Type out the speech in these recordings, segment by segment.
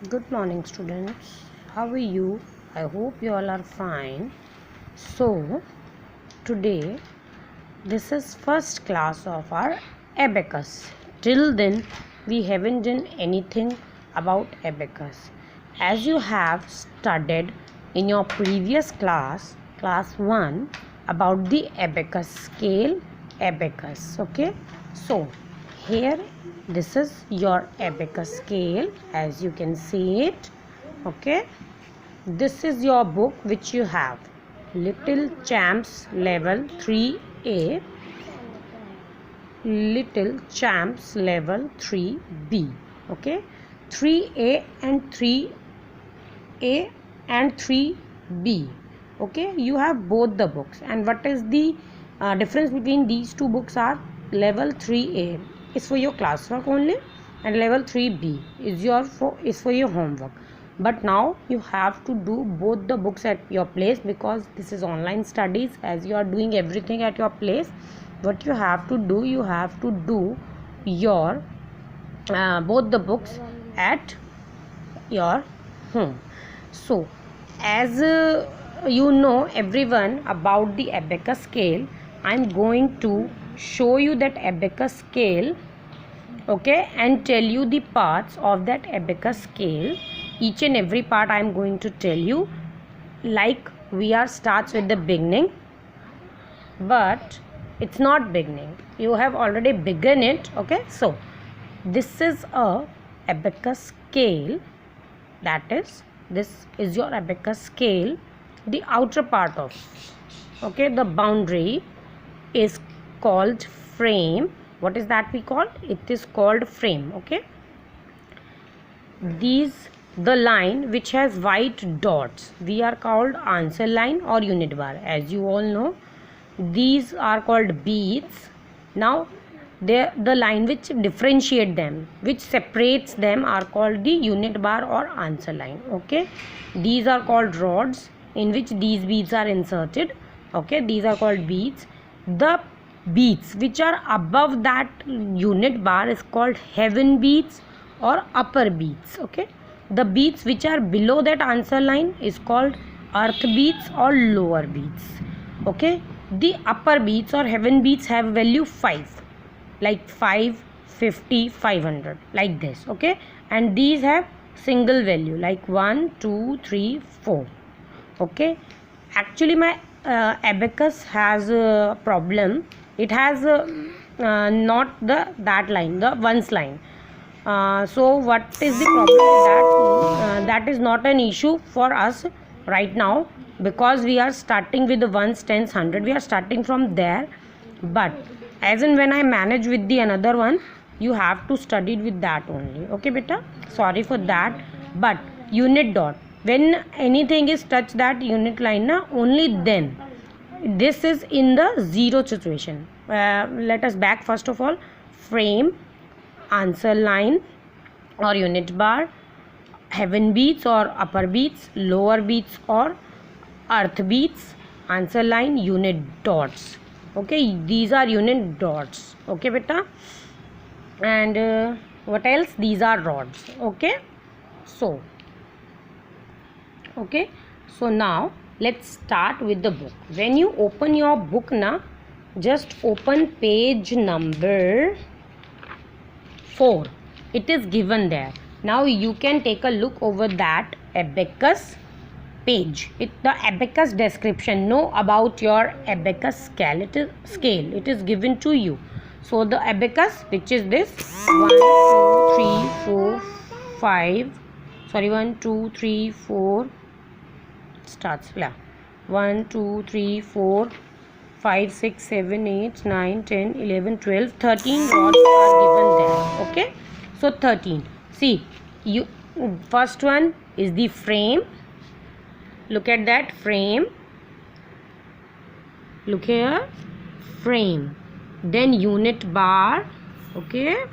Good morning, students. How are you? I hope you all are fine. So, today this is first class of our abacus. Till then, we haven't done anything about abacus. As you have studied in your previous class, class 1, about the abacus scale, abacus. Okay, so here this is your abacus scale, as you can see it. Okay, this is your book which you have, Little Champs Level 3A, Little Champs Level 3B. Okay, 3A and 3A and 3B. Okay, you have both the books. And what is the difference between these two books are, level 3A is for your classwork only and level 3B is for your homework. But now you have to do both the books at your place, because this is online studies. As you are doing everything at your place, what you have to do, you have to do your both the books at your home. So as you know everyone about the abacus scale, I'm going to show you that abacus scale, okay, and tell you the parts of that abacus scale. Each and every part I'm going to tell you, like we are starts with the beginning, but it's not beginning, you have already begun it. Okay, so this is a abacus scale, that is, this is your abacus scale. The outer part of, okay, the boundary is called frame. What is that we call? It is called frame. Okay, these, the line which has white dots, we are called answer line or unit bar. As you all know, these are called beads. Now the line which differentiate them, which separates them, are called the unit bar or answer line. Okay, these are called rods in which these beads are inserted. Okay, these are called beads. The beads which are above that unit bar is called heaven beads or upper beads. Okay, the beads which are below that answer line is called earth beads or lower beads. Okay, the upper beads or heaven beads have value 5, like 5, 50, 500, like this. Okay, and these have single value like 1, 2, 3, 4. Okay, actually my abacus has a problem. It has not that line, the ones line. So what is the problem with that? That is not an issue for us right now, because we are starting with the ones, tens, 100. We are starting from there. But as in when I manage with the another one, you have to study with that only. Okay beta, sorry for that. But unit dot, when anything is touch that unit line na, only then this is in the zero situation. Let us back first of all. Frame, answer line or unit bar, heaven beads or upper beads, lower beads or earth beads, answer line, unit dots. Okay, these are unit dots. Okay beta, and what else? These are rods. Okay, so okay, so now let's start with the book. When you open your book na, just open page number 4. It is given there. Now you can take a look over that abacus page. The abacus description, know about your abacus scale. It is given to you. So the abacus, which is this 1, 2, 3, 4, 5. Sorry, 1, 2, 3, 4. Starts. Yeah. 1, 2, 3, 4, 5, 6, 7, 8, 9, 10, 11, 12, 13 rods are given there. Okay, so 13. See, you first one is the frame. Look at that frame. Look here, frame. Then unit bar. Okay,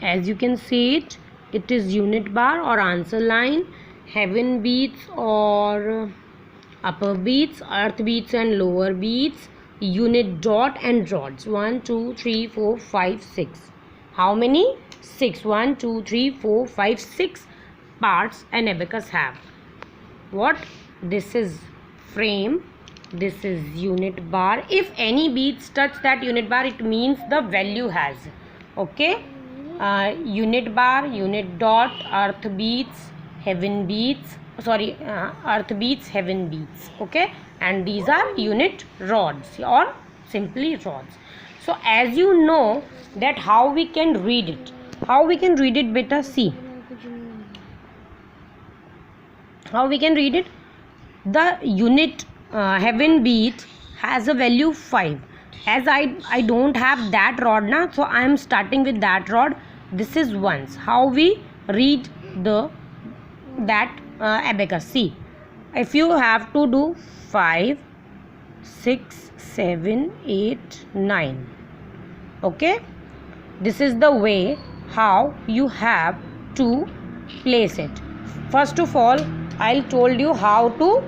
as you can see it, it is unit bar or answer line, heaven beads or upper beads, earth beads and lower beads, unit dot and rods. 1 2 3 4 5 6. How many? 6. 1 2 3 4 5 6 parts an abacus have. What? This is frame, this is unit bar. If any beads touch that unit bar, it means the value has. Okay, unit bar, unit dot, earth beads, heaven beads, sorry, earth beads, heaven beads. Okay, and these are unit rods or simply rods. So as you know that how we can read it. How we can read it, beta? See how we can read it. The unit heaven bead has a value 5. As I don't have that rod now, so I am starting with that rod. This is ones. How we read that abacus? See, if you have to do 5 6 7 8 9. Okay, this is the way how you have to place it. First of all, I told you how to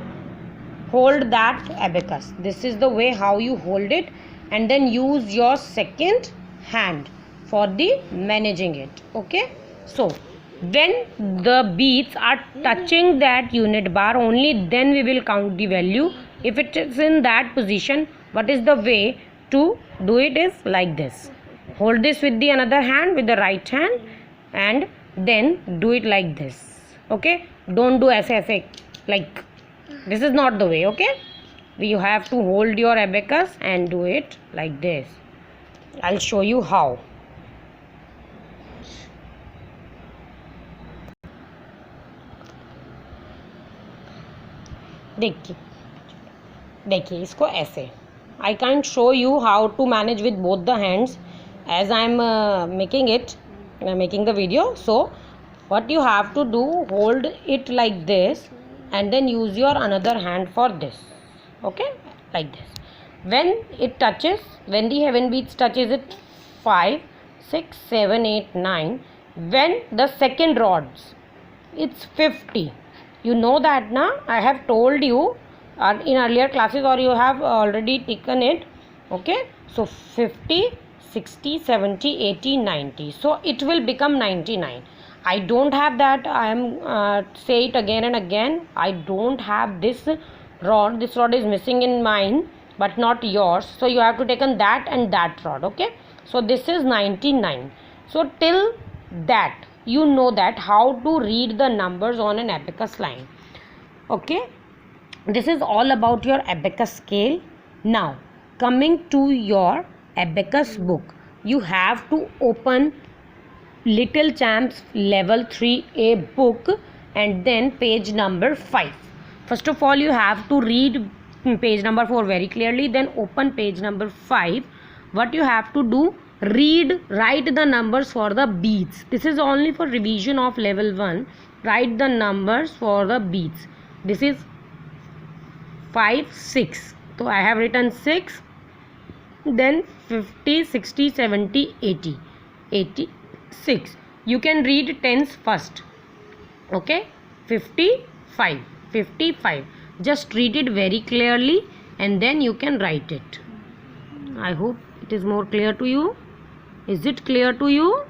hold that abacus. This is the way how you hold it, and then use your second hand for the managing it. Okay, so when the beads are touching that unit bar, only then we will count the value. If it is in that position, what is the way to do it? Is like this. Hold this with the another hand, with the right hand, and then do it like this. Okay, don't do ऐसे like this is not the way. Okay, you have to hold your abacus and do it like this. I'll show you how. देखिए इसको ऐसे. I can't show you how to manage with both the hands as I'm making the video. So what you have to do, hold it like this and then use your another hand for this. Okay, like this. When it touches, when the heaven beads touches it, 5 6 7 8 9. When the second rods, it's 50. You know that now. I have told you in earlier classes, or you have already taken it. Okay, so 50 60 70 80 90. So it will become 99. I don't have that. I am say it again and again. I don't have this rod. This rod is missing in mine, but not yours. So you have to take that and that rod. Okay, so this is 99. So till that you know that how to read the numbers on an abacus line. Okay, this is all about your abacus scale. Now coming to your abacus book, you have to open Little Champs level 3A book and then page number 5. First of all, you have to read page number 4 very clearly, then open page number 5. What you have to do, write the numbers for the beads. This is only for revision of level 1. Write the numbers for the beads. This is 5 6. So I have written 6, then 50 60 70 80 86. You can read tens first. Okay, 55 55. Just read it very clearly and then you can write it. I hope it is more clear to you. Is it clear to you?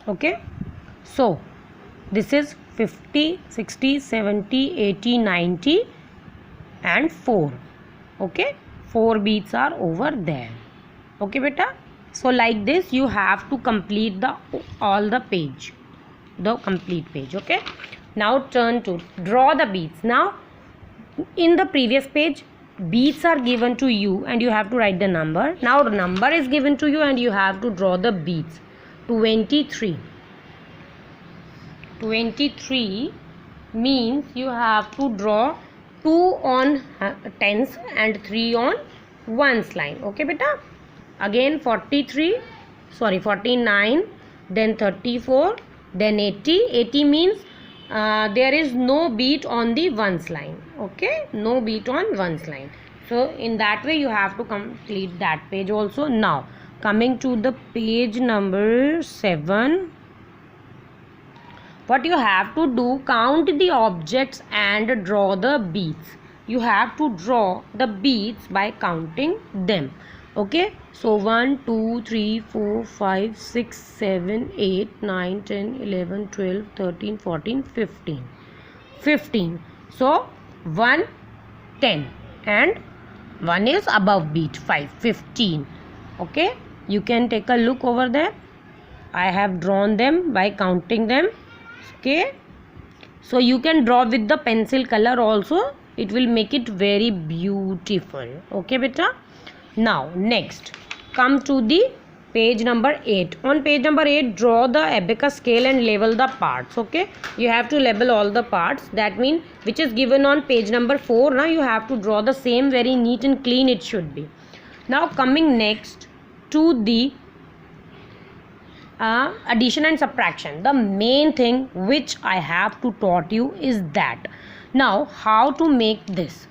Okay, so this is 50 60 70 80 90 and 4. Okay, 4 beads are over there. Okay beta, so like this you have to complete all the page, the complete page. Okay, now turn to draw the beads. Now in the previous page beads are given to you and you have to write the number. Now the number is given to you and you have to draw the beads. 23 means you have to draw 2 on tens and 3 on ones line. Okay beta, again 49, then 34, then 80 means there is no beat on the ones line. Okay, no beat on ones line. So in that way you have to complete that page also. Now coming to the page number 7, what you have to do, count the objects and draw the beads. You have to draw the beads by counting them. Okay, so 1 2 3 4 5 6 7 8 9 10 11 12 13 14 15. So 1 10 and 1 is above beat, 5 15. Okay, you can take a look over there. I have drawn them by counting them. Okay, so you can draw with the pencil color also, it will make it very beautiful. Okay beta. Now next, come to the page number 8. On page number 8, draw the abacus scale and label the parts. Okay, you have to label all the parts. That means which is given on page number 4. Now you have to draw the same, very neat and clean it should be. Now coming next to the addition and subtraction, the main thing which I have to taught you is that now how to make this.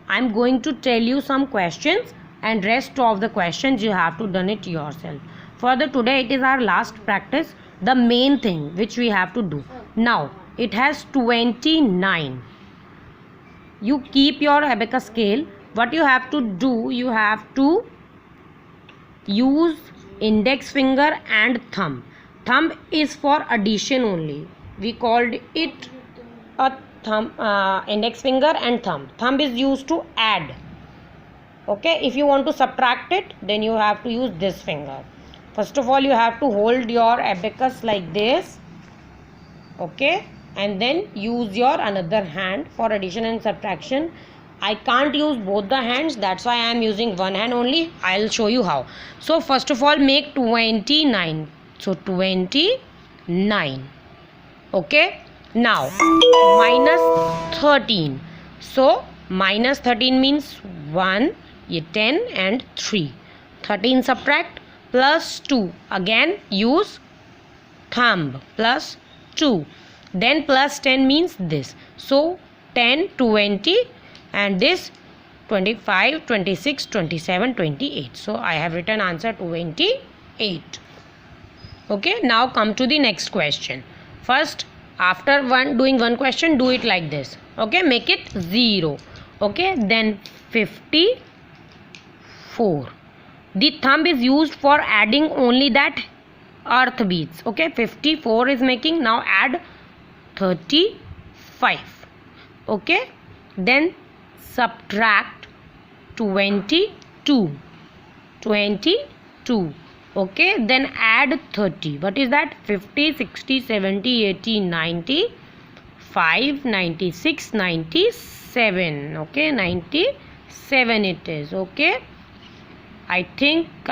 I'm going to tell you some questions and rest of the questions you have to done it yourself. Further, today it is our last practice, the main thing which we have to do. Now it has 29. You keep your abacus scale. What you have to do, you have to use index finger and thumb. Thumb is for addition only, we called it a thumb, index finger and thumb. Thumb is used to add. Okay, if you want to subtract it, then you have to use this finger. First of all, you have to hold your abacus like this. Okay, and then use your another hand for addition and subtraction. I can't use both the hands, that's why I am using one hand only. I'll show you how. So first of all, make 29. So 29. Okay, now minus 13. So minus 13 means 1, 10 and 3. 13 subtract, plus 2. Again use thumb, plus 2. Then plus 10 means this. So 10, 20 and this 25, 26, 27, 28. So I have written answer 28. Okay, now come to the next question. First, after doing one question, do it like this. Okay, make it 0. Okay, then 54. The thumb is used for adding only that earth beads. Okay, 54 is making. Now add 35. Okay, then subtract 22. Okay, then add 30. What is that? 50, 60, 70, 80, 90, 5, 96, 97. Okay, 97 it is. Okay, I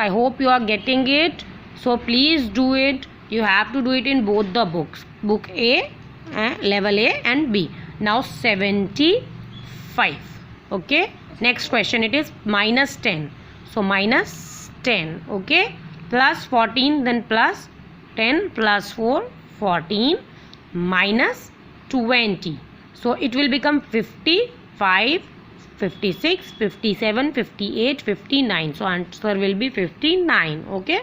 hope you are getting it. So please do it. You have to do it in both the books, book A, level A and B. Now 75. Okay, next question, it is minus 10. So minus 10. Okay, plus 14, then plus 10, plus 4, 14, minus 20. So it will become 55, 56, 57, 58, 59. So answer will be 59. Okay,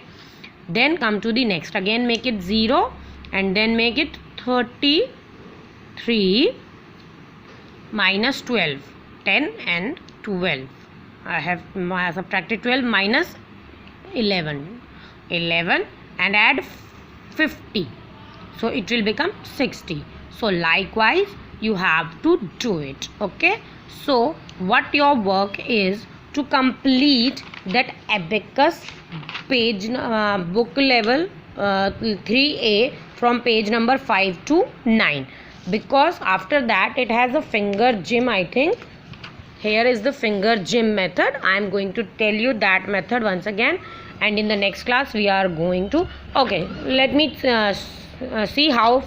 then come to the next. Again make it 0 and then make it 33 minus 12. 10 and 12. I have subtracted 12 minus 11 and add 50. So it will become 60. So likewise you have to do it. Okay, so what your work is to complete that abacus page book level 3A from page number 5 to 9, because after that it has a finger gym. I think here is the finger gym method. I am going to tell you that method once again, and in the next class we are going to, okay, let me see how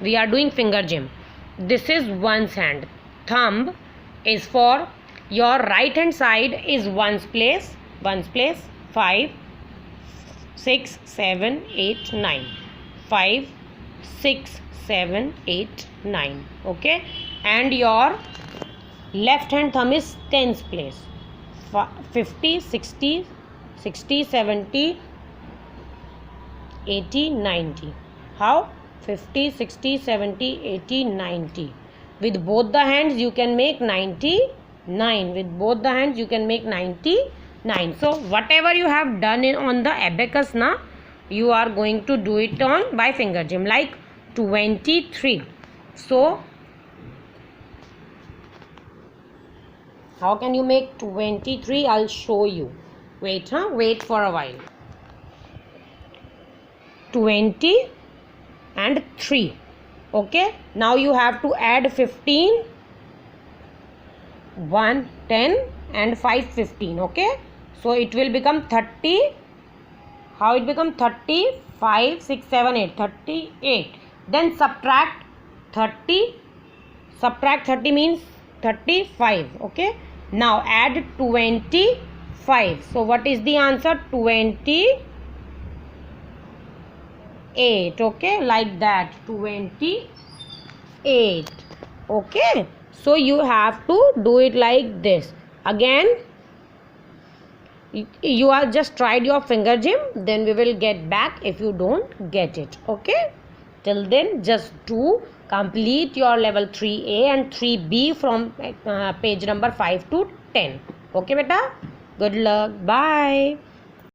we are doing finger gym. This is one's hand. Thumb is for your right hand side is one's place 5, 6, 7, 8, 9. 5, 6, 7, 8, 9. Okay, and your left hand thumb is tens place 50, 60, 70, 80, 90. How? 50, 60, 70, 80, 90. With both the hands you can make 99. With both the hands you can make 99. So whatever you have done on the abacus now, you are going to do it on by finger gym, like 23. So how can you make 23? I'll show you. Wait for a while. 20 and 3. Okay, now you have to add 15, 1 10 and 5 15. Okay, so it will become 30. How it become 30? 5 6 7 8, 38. Then subtract 30. Subtract 30 means 35. Okay, now add 25. So what is the answer? 28. Okay, like that, 28. Okay, so you have to do it like this. Again, you are just tried your finger gym, then we will get back if you don't get it. Okay, till then just do complete your level 3A and 3B from page number 5 to 10. Okay beta, good luck, bye.